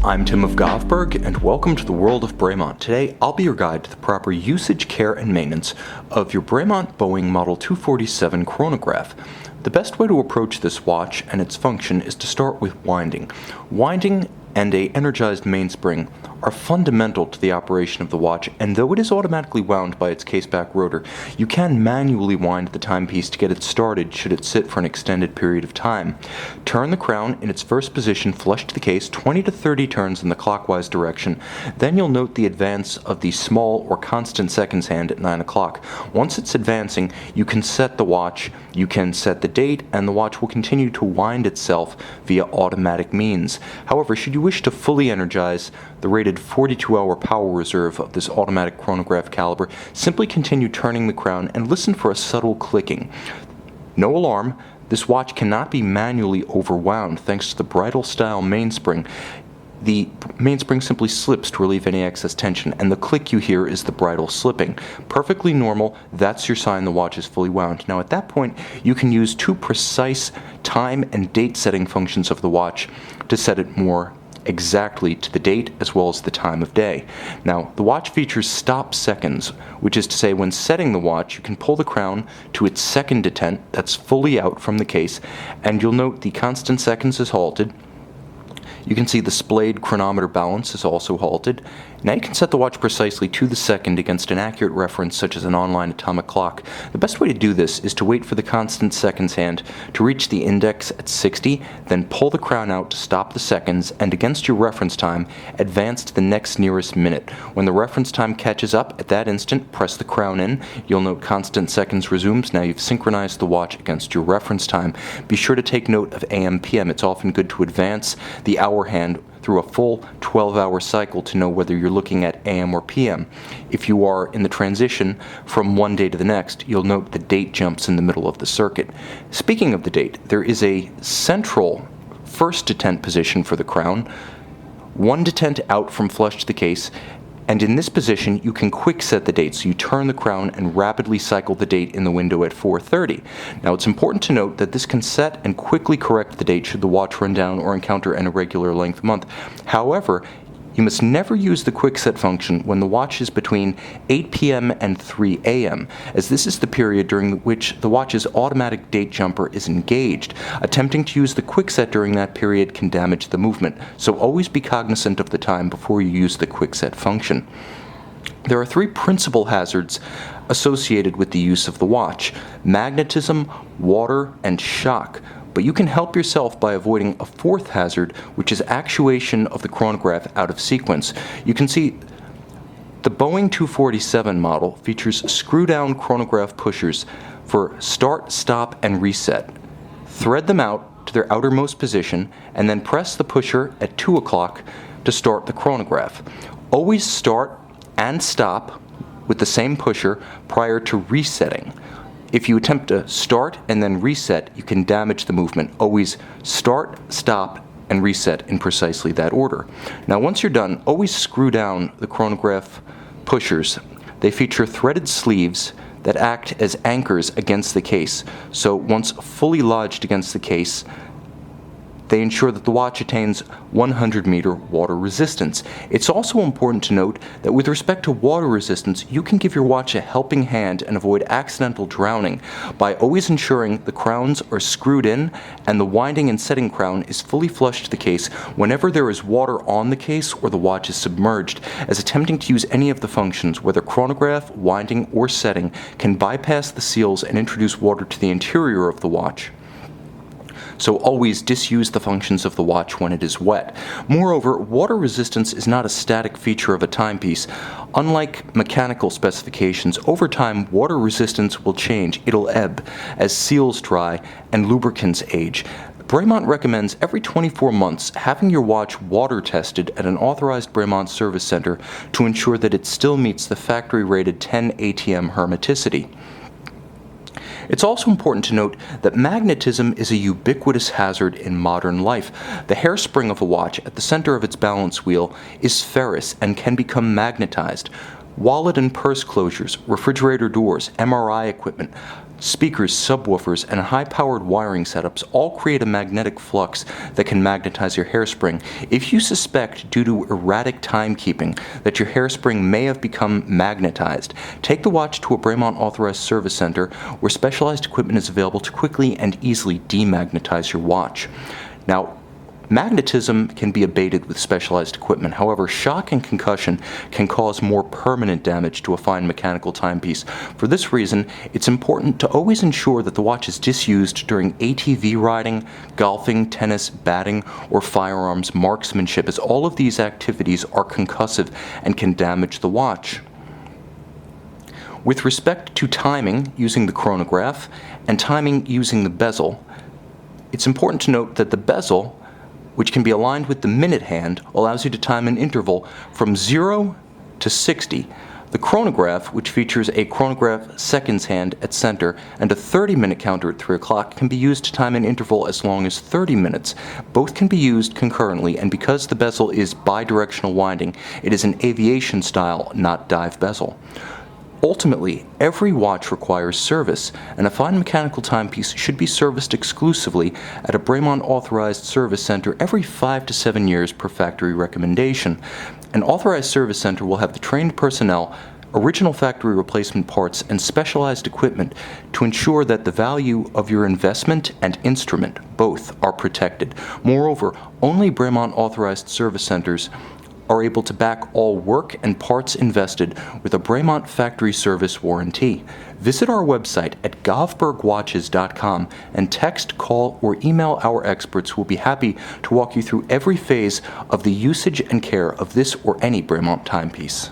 I'm Tim of Govberg, and welcome to the world of Bremont. Today, I'll be your guide to the proper usage, care, and maintenance of your Bremont Boeing Model 247 chronograph. The best way to approach this watch and its function is to start with winding. Winding and a energized mainspring are fundamental to the operation of the watch, and though it is automatically wound by its caseback rotor, you can manually wind the timepiece to get it started should it sit for an extended period of time. Turn the crown in its first position flush to the case 20 to 30 turns in the clockwise direction. Then you'll note the advance of the small or constant seconds hand at 9 o'clock. Once it's advancing, you can set the watch, you can set the date, and the watch will continue to wind itself via automatic means. However, should you wish to fully energize the rated 42-hour power reserve of this automatic chronograph caliber, simply continue turning the crown and listen for a subtle clicking. No alarm. This watch cannot be manually overwound thanks to the bridle-style mainspring. The mainspring simply slips to relieve any excess tension, and the click you hear is the bridle slipping. Perfectly normal. That's your sign the watch is fully wound. Now at that point, you can use two precise time and date setting functions of the watch to set it more exactly to the date as well as the time of day. Now, the watch features stop seconds, which is to say when setting the watch, you can pull the crown to its second detent that's fully out from the case, and you'll note the constant seconds is halted. You can see the displayed chronometer balance is also halted. Now you can set the watch precisely to the second against an accurate reference such as an online atomic clock. The best way to do this is to wait for the constant seconds hand to reach the index at 60, then pull the crown out to stop the seconds, and against your reference time, advance to the next nearest minute. When the reference time catches up, at that instant, press the crown in. You'll note constant seconds resumes. Now you've synchronized the watch against your reference time. Be sure to take note of AM/PM. It's often good to advance the hour hand through a full 12-hour cycle to know whether you're looking at AM or PM. If you are in the transition from one day to the next, you'll note the date jumps in the middle of the circuit. Speaking of the date, there is a central first detent position for the crown, one detent out from flush to the case, and in this position, you can quick set the date, so you turn the crown and rapidly cycle the date in the window at 4:30. Now, it's important to note that this can set and quickly correct the date should the watch run down or encounter an irregular length month. However, you must never use the quick set function when the watch is between 8 p.m. and 3 a.m., as this is the period during which the watch's automatic date jumper is engaged. Attempting to use the quick set during that period can damage the movement, so always be cognizant of the time before you use the quick set function. There are three principal hazards associated with the use of the watch: magnetism, water, and shock. But you can help yourself by avoiding a fourth hazard, which is actuation of the chronograph out of sequence. You can see the Boeing 247 model features screw-down chronograph pushers for start, stop, and reset. Thread them out to their outermost position, and then press the pusher at 2 o'clock to start the chronograph. Always start and stop with the same pusher prior to resetting. If you attempt to start and then reset, you can damage the movement. Always start, stop, and reset in precisely that order. Now, once you're done, always screw down the chronograph pushers. They feature threaded sleeves that act as anchors against the case. So once fully lodged against the case, they ensure that the watch attains 100-meter water resistance. It's also important to note that with respect to water resistance, you can give your watch a helping hand and avoid accidental drowning by always ensuring the crowns are screwed in and the winding and setting crown is fully flush to the case whenever there is water on the case or the watch is submerged, as attempting to use any of the functions, whether chronograph, winding, or setting, can bypass the seals and introduce water to the interior of the watch. So always disuse the functions of the watch when it is wet. Moreover, water resistance is not a static feature of a timepiece. Unlike mechanical specifications, over time water resistance will change. It'll ebb as seals dry and lubricants age. Bremont recommends every 24 months having your watch water tested at an authorized Bremont service center to ensure that it still meets the factory-rated 10 ATM hermeticity. It's also important to note that magnetism is a ubiquitous hazard in modern life. The hairspring of a watch at the center of its balance wheel is ferrous and can become magnetized. Wallet and purse closures, refrigerator doors, MRI equipment, speakers, subwoofers, and high-powered wiring setups all create a magnetic flux that can magnetize your hairspring. If you suspect, due to erratic timekeeping, that your hairspring may have become magnetized, take the watch to a Bremont authorized service center where specialized equipment is available to quickly and easily demagnetize your watch. Now, magnetism can be abated with specialized equipment. However, shock and concussion can cause more permanent damage to a fine mechanical timepiece. For this reason, it's important to always ensure that the watch is disused during ATV riding, golfing, tennis, batting, or firearms marksmanship, as all of these activities are concussive and can damage the watch. With respect to timing using the chronograph and timing using the bezel, it's important to note that the bezel, which can be aligned with the minute hand, allows you to time an interval from 0 to 60. The chronograph, which features a chronograph seconds hand at center and a 30-minute counter at 3 o'clock, can be used to time an interval as long as 30 minutes. Both can be used concurrently, and because the bezel is bidirectional winding, it is an aviation style, not dive bezel. Ultimately, every watch requires service, and a fine mechanical timepiece should be serviced exclusively at a Bremont authorized service center every 5 to 7 years per factory recommendation. An authorized service center will have the trained personnel, original factory replacement parts, and specialized equipment to ensure that the value of your investment and instrument both are protected. Moreover, only Bremont authorized service centers are able to back all work and parts invested with a Bremont factory service warranty. Visit our website at govbergwatches.com and text, call, or email our experts who will be happy to walk you through every phase of the usage and care of this or any Bremont timepiece.